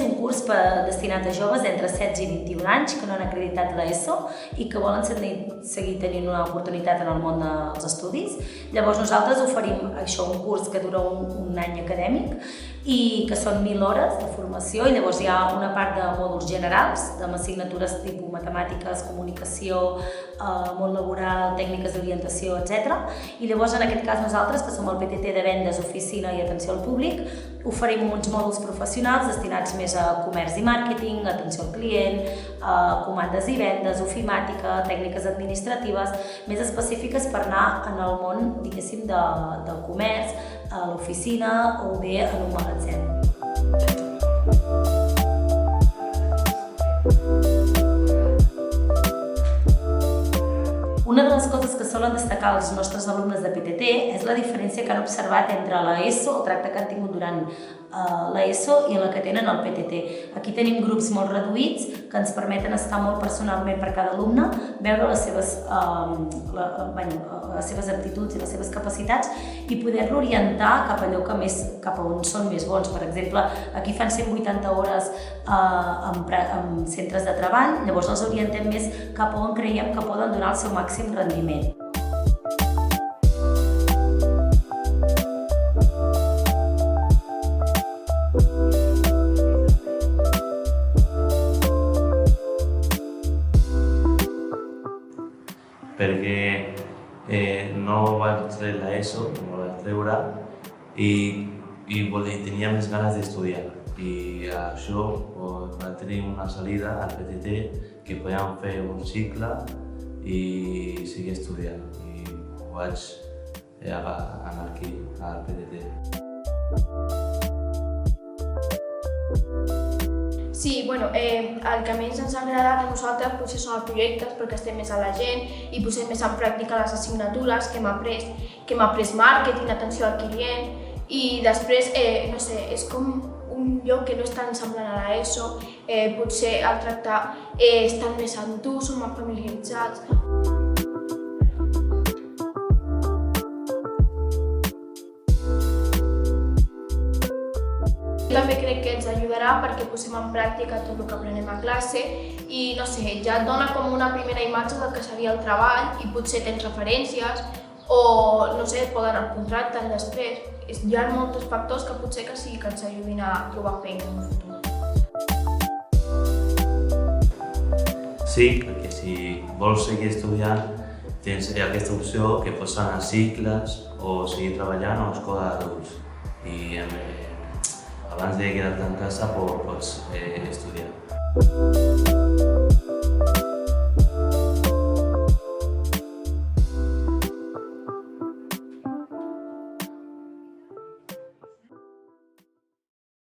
és un curs destinat a joves d'entre 16 i 21 anys que no han acreditat l'ESO i que volen seguir tenint una oportunitat en el món dels estudis. Llavors nosaltres oferim això, un curs que dura un any acadèmic i que són 1.000 hores de formació, i llavors hi ha una part de mòduls generals, amb assignatures tipus matemàtiques, comunicació, món laboral, tècniques d'orientació, etc. I llavors en aquest cas nosaltres, que som el PTT de vendes, oficina i atenció al públic, oferim uns mòduls professionals destinats més a comerç i màrqueting, atenció al client, comandes i vendes, ofimàtica, tècniques administratives, més específiques per anar en el món, diguéssim, del comerç, a l'oficina o bé en un magatzem. Una de les coses que solen destacar els nostres alumnes de PTT és la diferència que han observat entre l'ESO, el tracte que han tingut durant l'ESO, i la que tenen al PTT. Aquí tenim grups molt reduïts que ens permeten estar molt personalment per cada alumne, veure les seves aptituds i les seves capacitats i poder-lo orientar cap a on són més bons. Per exemple, aquí fan 180 hores en centres de treball, llavors els orientem més cap a on creiem que poden donar el seu màxim rendiment. Perquè no vaig treure l'ESO, no la vaig treure, i tenia més ganes d'estudiar. I això va tenir una salida al PTT que podíem fer un cicle i seguir estudiant. I vaig anar aquí al PTT. Sí, el que més ens ha agradat a nosaltres potser són els projectes, perquè estem més a la gent i posem més en pràctica les assignatures que hem après màrqueting, atenció al client, i després, no sé, és com un lloc que no és tan semblant a l'ESO, potser al tractar estan més amb tu, són més familiaritzats. També crec que ens ajudarà perquè posem en pràctica tot el que aprenem a classe i, no sé, ja et dona com una primera imatge del que seria el treball i potser tens referències o, no sé, et poden contractar després. Hi ha molts factors que potser que sí que ens ajudin a trobar feina en el futur. Sí, perquè si vols seguir estudiant tens aquesta opció que pots anar a cicles o seguir treballant a l'escola d'adults. I abans de quedar-te en casa pots estudiar.